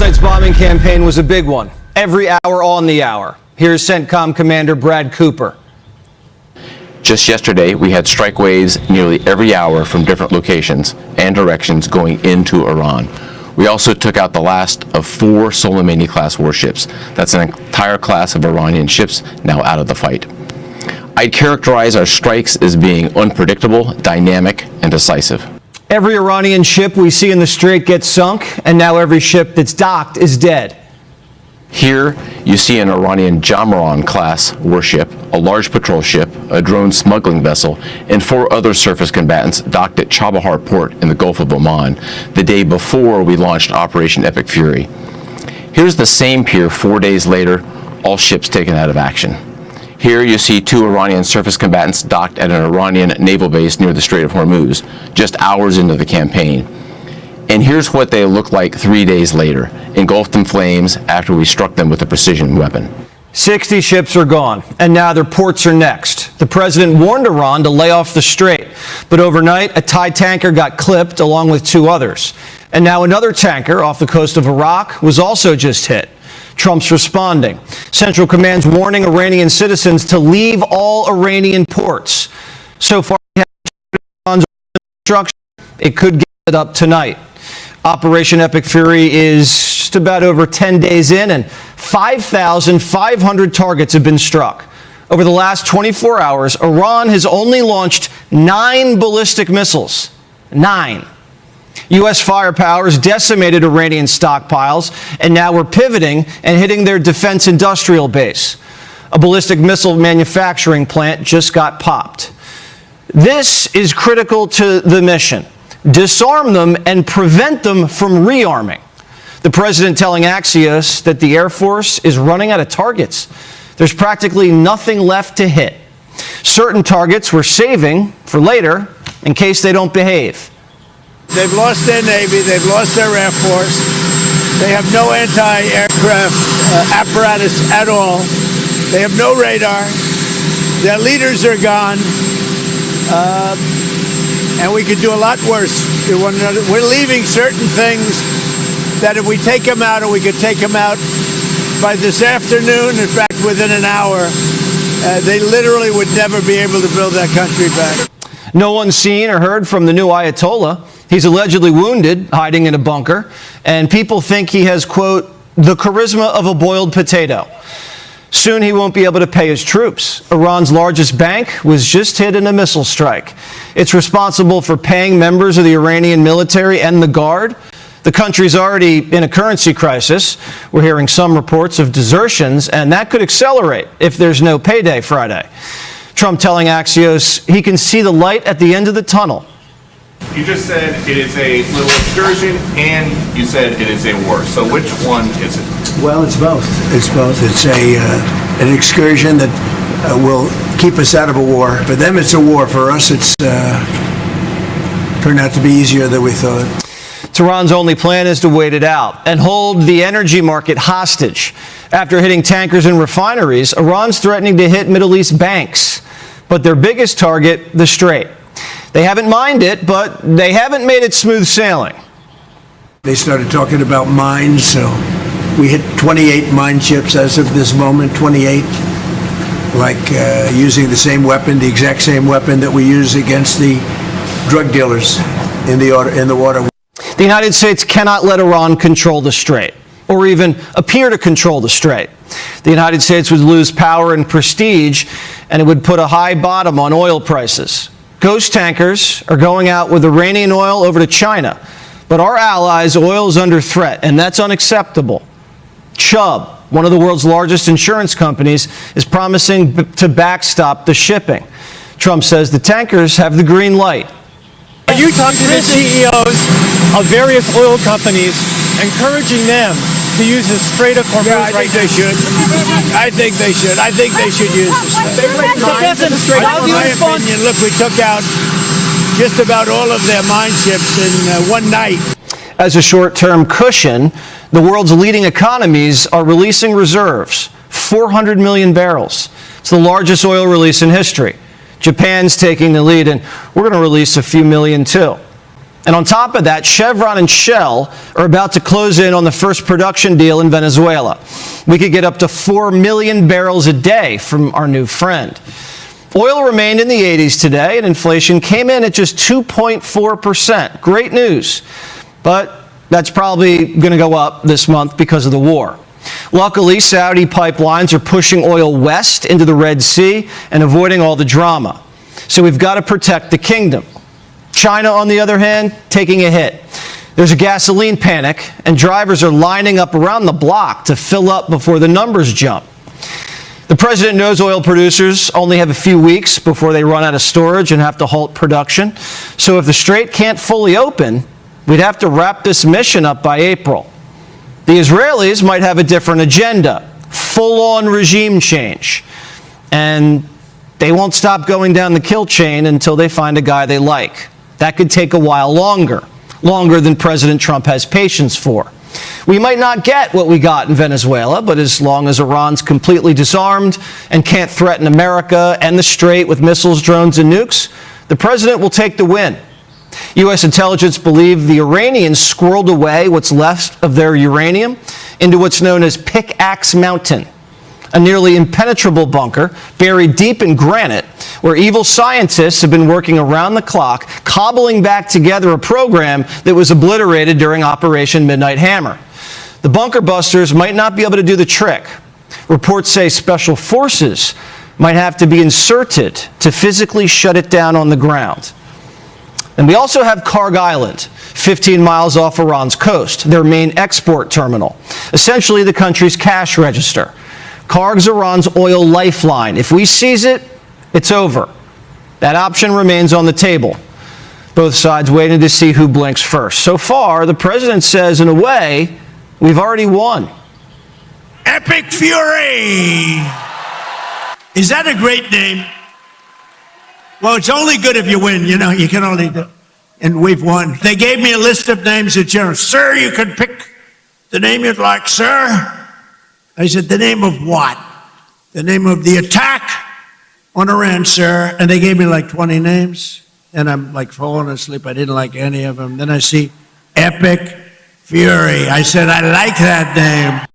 night's bombing campaign was a big one. Every hour on the hour. Here's CENTCOM Commander Brad Cooper. Just yesterday, we had strike waves nearly every hour from different locations and directions going into Iran. We also took out the last of 4 Soleimani-class warships. That's an entire class of Iranian ships now out of the fight. I'd characterize our strikes as being unpredictable, dynamic, and decisive. Every Iranian ship we see in the Strait gets sunk, and now every ship that's docked is dead. Here, you see an Iranian Jamaran-class warship, a large patrol ship, a drone smuggling vessel, and 4 other surface combatants docked at Chabahar port in the Gulf of Oman the day before we launched Operation Epic Fury. Here's the same pier 4 days later, all ships taken out of action. Here you see 2 Iranian surface combatants docked at an Iranian naval base near the Strait of Hormuz, just hours into the campaign. And here's what they look like 3 days later, engulfed in flames after we struck them with a precision weapon. 60 ships are gone, and now their ports are next. The president warned Iran to lay off the Strait, but overnight a Thai tanker got clipped along with 2 others. And now another tanker off the coast of Iraq was also just hit. Trump's responding. Central Command's warning Iranian citizens to leave all Iranian ports. So far, Iran's instruction, it could get up tonight. Operation Epic Fury is just about over 10 days in, and 5,500 targets have been struck. Over the last 24 hours, Iran has only launched 9 ballistic missiles. 9. U.S. firepower has decimated Iranian stockpiles, and now we're pivoting and hitting their defense industrial base. A ballistic missile manufacturing plant just got popped. This is critical to the mission. Disarm them and prevent them from rearming. The president telling Axios that the Air Force is running out of targets. There's practically nothing left to hit. Certain targets we're saving for later in case they don't behave. They've lost their Navy, they've lost their Air Force, they have no anti-aircraft apparatus at all, they have no radar, their leaders are gone, and we could do a lot worse to one another. We're leaving certain things that if we take them out, and we could take them out by this afternoon, in fact within an hour, they literally would never be able to build that country back. No one's seen or heard from the new Ayatollah. He's allegedly wounded, hiding in a bunker, and people think he has, quote, the charisma of a boiled potato. Soon he won't be able to pay his troops. Iran's largest bank was just hit in a missile strike. It's responsible for paying members of the Iranian military and the Guard. The country's already in a currency crisis. We're hearing some reports of desertions, and that could accelerate if there's no payday Friday. Trump telling Axios he can see the light at the end of the tunnel. You just said it is a little excursion, and you said it is a war. So which one is it? Well, it's both. It's both. It's an excursion that will keep us out of a war. For them, it's a war. For us, it's turned out to be easier than we thought. Tehran's only plan is to wait it out and hold the energy market hostage. After hitting tankers and refineries, Iran's threatening to hit Middle East banks. But their biggest target, the Strait. They haven't mined it, but they haven't made it smooth sailing. They started talking about mines, so we hit 28 mine ships as of this moment, 28. Like using the same weapon, the exact same weapon that we use against the drug dealers in the water. The United States cannot let Iran control the Strait, or even appear to control the Strait. The United States would lose power and prestige, and it would put a high bottom on oil prices. Ghost tankers are going out with Iranian oil over to China, but our allies' oil is under threat, and that's unacceptable. Chubb, one of the world's largest insurance companies, is promising to backstop the shipping. Trump says the tankers have the green light. Are you talking to the CEOs of various oil companies, encouraging them to use the Strait of Hormuz I think they should. I think they should. I think they should use the Strait. In my opinion, look, we took out just about all of their mine ships in one night. As a short-term cushion, the world's leading economies are releasing reserves, 400 million barrels. It's the largest oil release in history. Japan's taking the lead, and we're going to release a few million too. And on top of that, Chevron and Shell are about to close in on the first production deal in Venezuela. We could get up to 4 million barrels a day from our new friend. Oil remained in the 80s today, and inflation came in at just 2.4%. Great news. But that's probably going to go up this month because of the war. Luckily, Saudi pipelines are pushing oil west into the Red Sea and avoiding all the drama. So we've got to protect the kingdom. China, on the other hand, taking a hit. There's a gasoline panic, and drivers are lining up around the block to fill up before the numbers jump. The president knows oil producers only have a few weeks before they run out of storage and have to halt production. So if the strait can't fully open, we'd have to wrap this mission up by April. The Israelis might have a different agenda, full-on regime change. And they won't stop going down the kill chain until they find a guy they like. That could take a while longer than President Trump has patience for. We might not get what we got in Venezuela, but as long as Iran's completely disarmed and can't threaten America and the Strait with missiles, drones, and nukes, the president will take the win. U.S. intelligence believe the Iranians squirreled away what's left of their uranium into what's known as Pickaxe Mountain, a nearly impenetrable bunker buried deep in granite where evil scientists have been working around the clock, cobbling back together a program that was obliterated during Operation Midnight Hammer. The bunker busters might not be able to do the trick. Reports say special forces might have to be inserted to physically shut it down on the ground. And we also have Karg Island, 15 miles off Iran's coast, their main export terminal, essentially the country's cash register. Karg's Iran's oil lifeline. If we seize it, it's over. That option remains on the table. Both sides waiting to see who blinks first. So far, the president says, in a way, we've already won. Epic Fury! Is that a great name? Well, it's only good if you win, you know, you can only do. And we've won. They gave me a list of names at General. Sir, you can pick the name you'd like, sir. I said, the name of what? The name of the attack on Iran, sir. And they gave me like 20 names. And I'm like falling asleep. I didn't like any of them. Then I see Epic Fury. I said, I like that name.